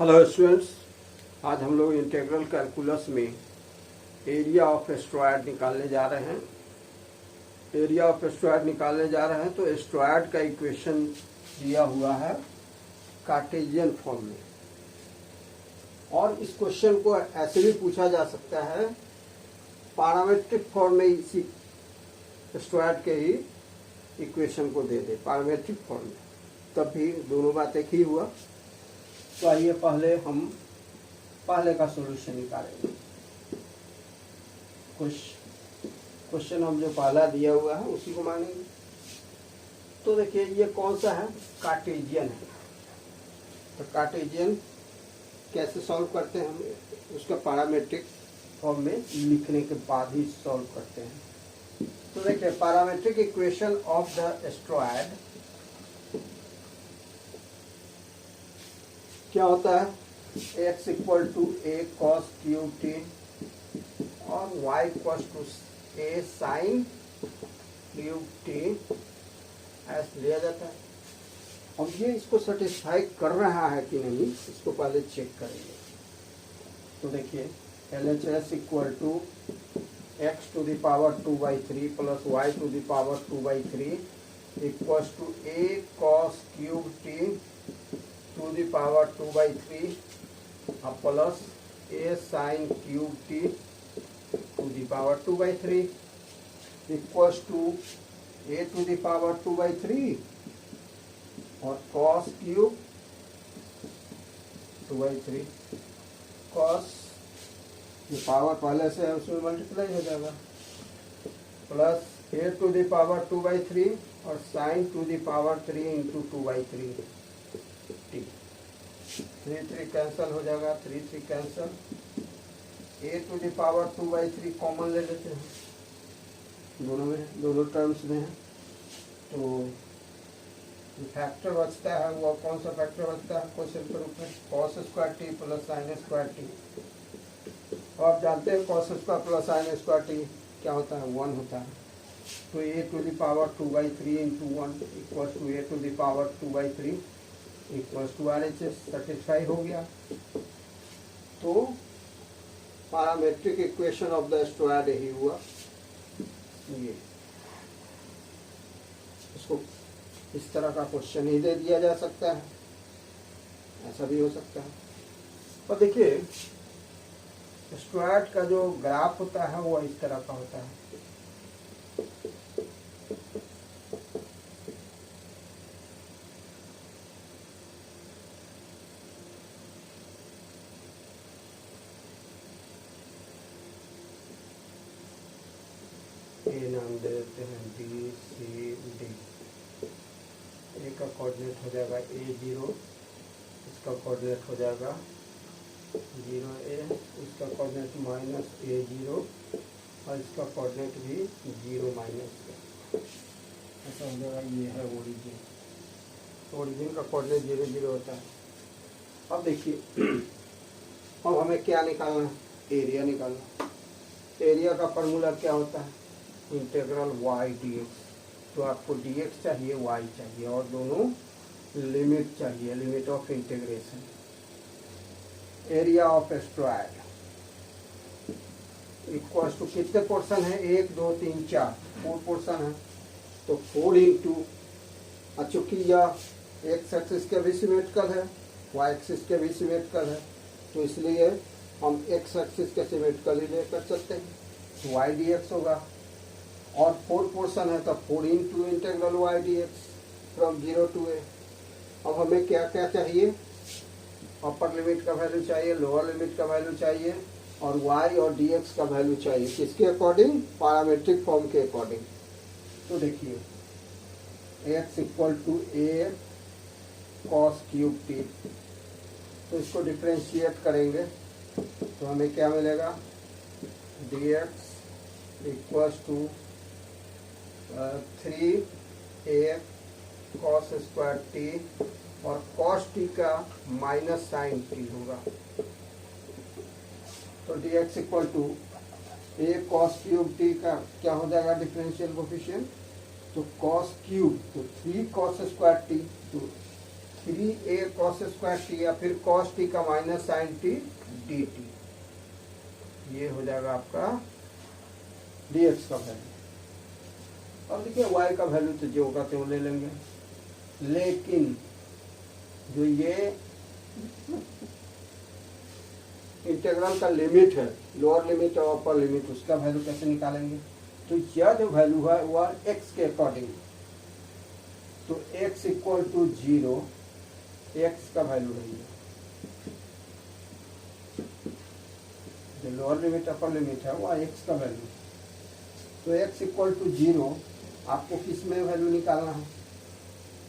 Hello students, आज हम लोग इंटीग्रल कैलकुलस में एरिया ऑफ एस्ट्रॉयड निकालने जा रहे हैं। एरिया ऑफ एस्ट्रॉयड निकालने जा रहे हैं तो एस्ट्रॉयड का इक्वेशन दिया हुआ है कार्टेशियन फॉर्म में, और इस क्वेश्चन को ऐसे भी पूछा जा सकता है पैरामेट्रिक फॉर्म में। इसी एस्ट्रॉयड के ही इक्वेशन को दे दे पैरामेट्रिक फॉर्म में, तब भी दोनों बात एक ही हुआ। तो आइए पहले हम पहले का सॉल्यूशन निकालेंगे। क्वेश्चन हम जो पहला दिया हुआ है उसी को मानेंगे। तो देखिए ये कौन सा है, कार्टेशियन है। तो कार्टेशियन कैसे सॉल्व करते हैं हम, उसका पैरामेट्रिक फॉर्म में लिखने के बाद ही सॉल्व करते हैं। तो देखिए parametric equation of the astroid क्या होता है, x equal to a cos cube t और y equal to a sine cube t ऐसे लिया जाता है। अब ये इसको सेटिस्फाई कर रहा है कि नहीं, इसको पहले चेक करेंगे। तो देखिए LHS equal to x to the power 2/3 plus y to the power 2/3 equal to a cos cube t to the power 2/3 plus a sine cube t to the power 2/3 equals to a to the power 2/3 और cos cube 2/3। Cos ये power पहले से है उसमें multiply हो जाएगा, plus a to the power 2/3 और sine to the power 3 into 2/3 t. 3 cancel हो जाएगा, 3 cancel. A to the power 2/3 common ले लेते हैं, दोनों में दोनों टर्म्स में है। तो फैक्टर बचता है, वो कौन सा फैक्टर बचता है क्वेश्चन के रूप में, cos square t plus sine square t. और आप जानते हैं cos square plus sine square t क्या होता है, 1 होता है। तो a to the power 2/3 into 1 equal to a to the power 2/3 equals to RHS satisfy हो गया। तो parametric equation of the astroid ही हुआ ये। इसको इस तरह का क्वेश्चन ही दे दिया जा सकता है, ऐसा भी हो सकता है। और देखिए एस्ट्रॉयड का जो ग्राफ होता है वो इस तरह का होता है। ए नाम दे देते हैं BCD। ए का कोऑर्डिनेट हो जाएगा A0, इसका कोऑर्डिनेट हो जाएगा 0A, इसका कोऑर्डिनेट -A0 और इसका कोऑर्डिनेट भी 0 -A। ऐसा हो जाएगा। ये है ओरिजिन, ओरिजिन का कोऑर्डिनेट 0 0 होता है। अब देखिए अब हमें क्या निकालना है, एरिया निकालना। एरिया का फॉर्मूला क्या होता है, इंटीग्रल y dx। तो आपको dx चाहिए, y चाहिए, और दोनों लिमिट चाहिए, limit of integration. Area of astroid equals to कितने पोर्शन है, 1 2 3 4 4 पोर्शन है। तो 4 इंटू, चूंकि यह एक्स एक्सिस के भी सिमेट्रिकल है, वाई एक्सिस के भी सिमेट्रिकल है, तो इसलिए हम एक्स एक्सिस के सिमेट्रिकल ही लेकर चलते हैं। तो y dx होगा, और 4 पोर्शन है तो 4 into integral y dx from 0 to a। अब हमें क्या क्या चाहिए, अपर लिमिट का वैल्यू चाहिए, लोअर लिमिट का वैल्यू चाहिए, और y और dx का वैल्यू चाहिए। किसके अकॉर्डिंग, पैरामेट्रिक फॉर्म के अकॉर्डिंग। तो देखिए x equal to a cos cube t, तो इसको डिफ्रेंशिएट करेंगे तो हमें क्या मिलेगा, dx equals to 3a cos square t, और कॉस टी का माइनस साइन टी होगा। तो dx equal to a cos cube t का क्या हो जाएगा डिफरेंशियल कोफिशिएंट, तो कॉस क्यूब, तो 3 कॉस स्क्वायर टी, तो 3a cos स्क्वायर टी या फिर cos टी का minus sine t d t, ये हो जाएगा आपका dx का वैल्यू। अब देखिए y का वैल्यू तो जो होगा त्यों ले लेंगे, लेकिन जो ये इंटीग्रल का लिमिट है, लोअर लिमिट और अपर लिमिट, उसका वैल्यू कैसे निकालेंगे? तो यह जो वैल्यू है वह x के अकॉर्डिंग, तो x इक्वल टू 0 x का वैल्यू है ये, जो लोअर लिमिट अपर लिमिट है वह x का वैल्यू। तो x इक्वल टू 0 आपको किस में वैल्यू निकालना है?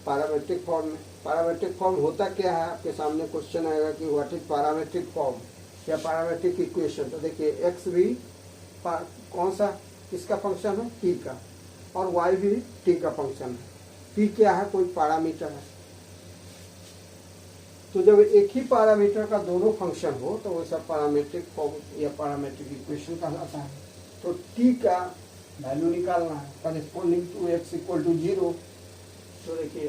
पैरामेट्रिक फॉर्म में। पैरामेट्रिक फॉर्म होता क्या है? आपके सामने क्वेश्चन आएगा कि व्हाट इज पैरामेट्रिक फॉर्म या पैरामेट्रिक इक्वेशन। तो देखिए x भी कौन सा किसका फंक्शन है? t का, और y भी t का फंक्शन है। t क्या है? कोई पैरामीटर है। तो जब एक ही पैरामीटर का दोनों फंक्शन हो तो वैसा पैरामेट्रिक फॉर्म या पैरामेट्रिक इक्वेशन कहलाता है। तो t का वैल्यू निकालना है corresponding to x equal to 0। तो देखिए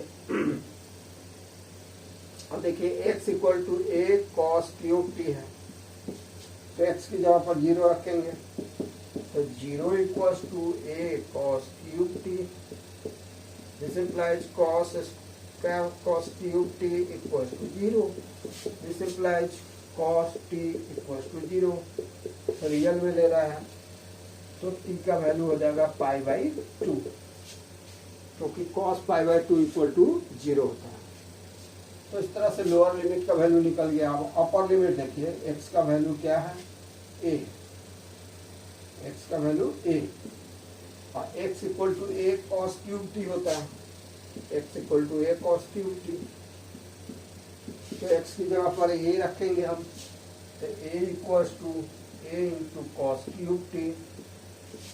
अब देखिए x equal to a cos cube t है, तो x की जगह पर 0 रखेंगे, तो 0 equals to a cos cube t, this implies cos cube t equals to 0, this implies cos t equals to 0, real में ले रहा है तो t का वैल्यू हो जाएगा π/2, क्योंकि cos π/2 इक्वल टू 0 होता है। तो इस तरह से लोअर लिमिट का वैल्यू निकल गया। अब अपर लिमिट देखिए, x का वैल्यू क्या है? a, x का वैल्यू a, और x equal to a cos cube t होता है, x equal to a cos cube t। तो x की जगह पर a रखेंगे हम, तो a equal to a into cos cube t,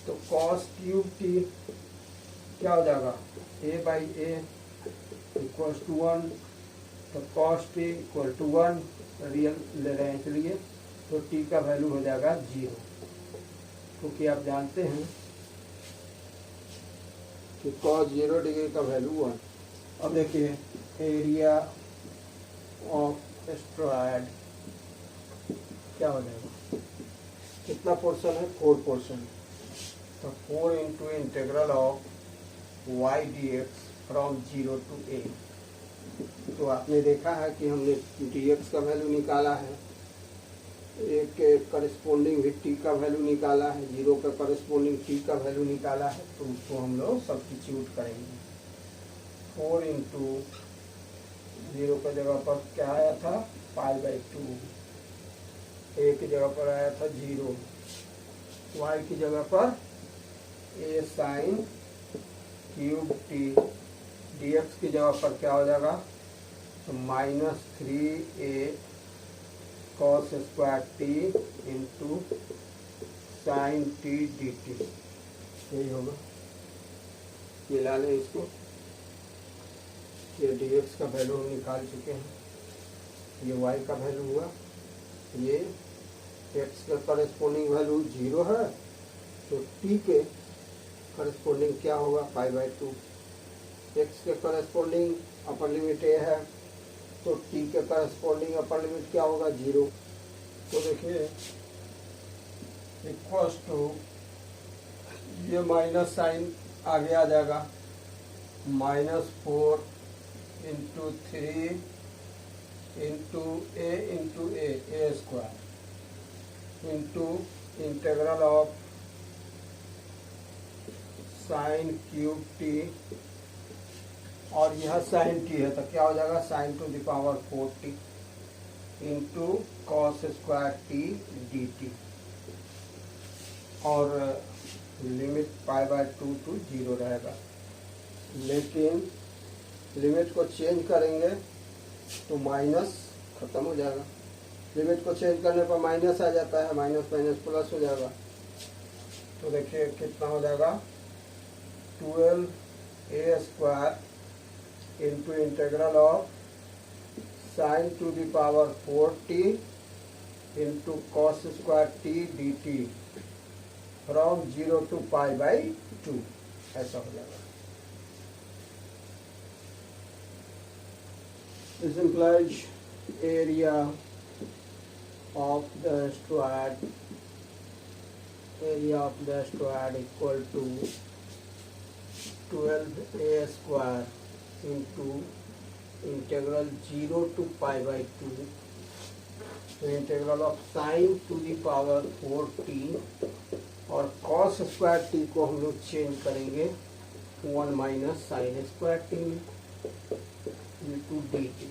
तो cos क्यूब t क्या हो जाएगा? a/a इक्वल टू 1, तो cos t equal to 1, real ले रहे हैं इसलिए, तो t का वैल्यू हो जाएगा 0, क्योंकि आप जानते हैं कि cos 0 डिग्री का वैल्यू 1। अब देखिए एरिया ऑफ एस्ट्रॉयड क्या हो जाएगा? कितना पोर्शन है? 4 पोर्शन, तो 4 into integral of y dx from 0 to a। तो आपने देखा है कि हमने dx का वैल्यू निकाला है, a के करस्पॉन्डिंग भी t का वैल्यू निकाला है, 0 का करस्पॉन्डिंग t का वैल्यू निकाला है, तो उसको हम लोग सब्स्टिट्यूट करेंगे। 4 इंटू 0 की जगह पर क्या आया था? π/2, a की जगह पर आया था 0, y की जगह पर a sine cube t, dx की जगह पर क्या हो जाएगा? तो -3a cos square t into sine t dt, यही होगा। मिला लें इसको, ये dx का वैल्यू हम निकाल चुके हैं, ये y का वैल्यू हुआ, ये x का करस्पॉन्डिंग वैल्यू 0 है, तो t के करस्पॉन्डिंग क्या होगा? π/2। x के करस्पॉन्डिंग अपर लिमिट a है, तो t के करस्पॉन्डिंग अपर लिमिट क्या होगा? 0। तो देखिए इक्वल्स टू, ये माइनस साइन आगे आ जाएगा, -4 into 3 into a square into integral of sine cube t, और यह साइन t है तो क्या हो जाएगा? Sign to the power 4t into cos square t dt, और लिमिट π/2 टू 0 रहेगा। लेकिन लिमिट को चेंज करेंगे तो माइनस खत्म हो जाएगा, लिमिट को चेंज करने पर माइनस आ जाता है, माइनस माइनस प्लस हो जाएगा। तो देखिए कितना हो जाएगा? 12a square into integral of sine to the power 4t into cos square t dt from 0 to π/2, ऐसा हो जाएगा। This implies area of the asteroid equal to 12a square into integral 0 to pi by 2, तो integral of sine to the power 4t और cos square T को हम लोग change करेंगे 1 minus sine square t में into d t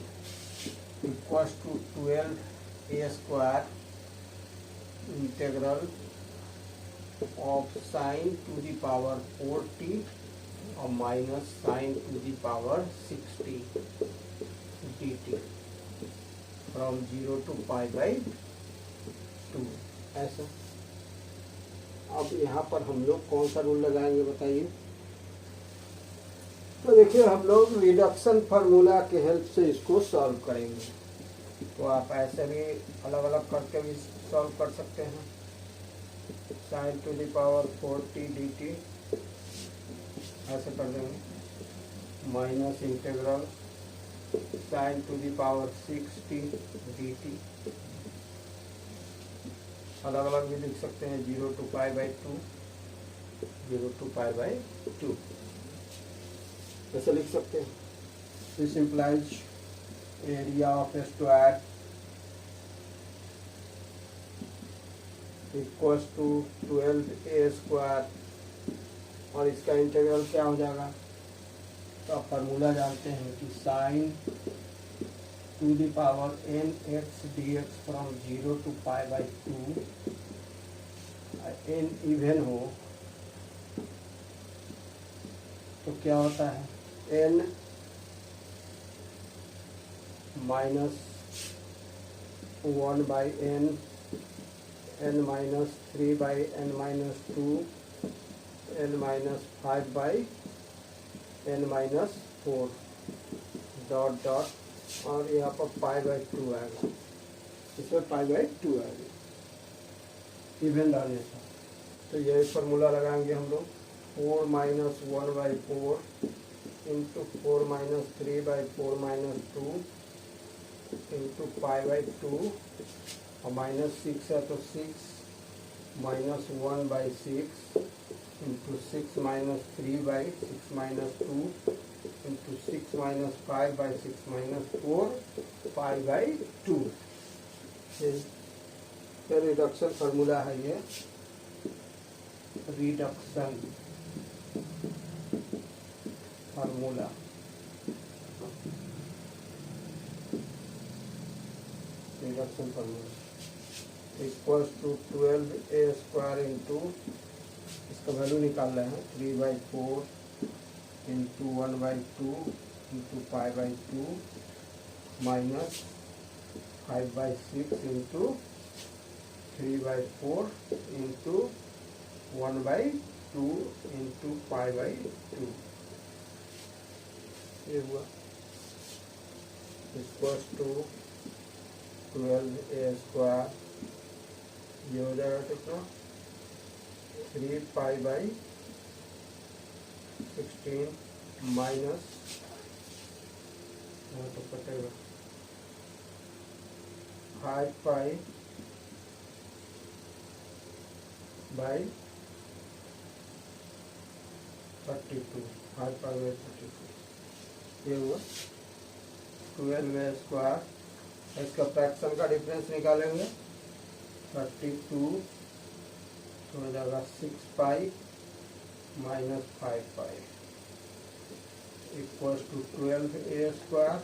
equals to 12a square integral of sine to the power 4t और minus sine to the power 6t dt from 0 to pi by 2 ऐसा। अब यहाँ पर हम लोग कौन सा रूल लगाएंगे बताइए। तो देखिए हम लोग रिडक्शन फार्मूला के हेल्प से इसको सॉल्व करेंगे। तो आप ऐसे भी अलग अलग करके भी सॉल्व कर सकते हैं। Sign to the power 4t dt ऐसे कर देंगे minus integral sign to the power 6t dt अलग अलग भी लिख सकते हैं 0 टू पाई बाई 2 ऐसे लिख सकते हैं। This implies area of astroid equals to 12a square और इसका इंटीग्रल क्या हो जाएगा। तो आप फार्मूला जानते हैं कि sine to the power n x dx from 0 to pi by 2 n even हो तो क्या होता है n minus 1 by n minus 3 by n minus 2 n minus 5 by n minus 4 dot dot और यहाँ पर पाई बाई 2 आएगा, इसमें पाई बाई 2 आएगा इवेंट आने का। तो यही फार्मूला लगाएंगे हम लोग 4 minus 1 by 4 into 4 minus 3 by 4 minus 2 into pi by 2 और माइनस 6 है तो 6 minus 1 by 6 into 6 minus 3 by 6 minus 2 into 6 minus 5 by 6 minus 4 pi by 2। ये रिडक्शन फार्मूला है, ये reduction formula. Reduction formula equals to 12a square into इसका value निकाल रहे हैं 3 by 4 into 1 by 2 into pi by 2 minus 5 by 6 into 3 by 4 into 1 by 2 into pi by 2। ये हुआ equals to 12a square, ये हो जाएगा कितना 3 पाई बाई 16 माइनस तो कटेगा 5 पाई बाई 32 5 पाई बाई 32। ये हुआ 12a स्क्वायर। इसका फ्रैक्शन का डिफरेंस निकालेंगे 32 तो हो जाएगा 6 pi minus 5 pi equals to 12a square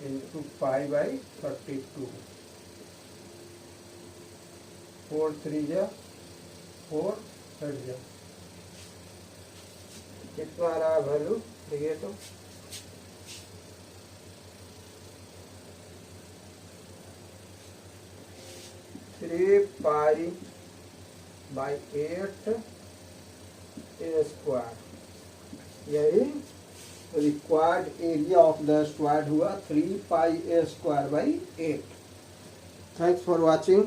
into pi by 32। 4 3 जा 4 हट जा कितना आ रहा है वैल्यू देखिए तो 3 पाई बाई 8 a स्क्वायर। यही required area of the asteroid हुआ 3 पाई a square by 8। Thanks for watching.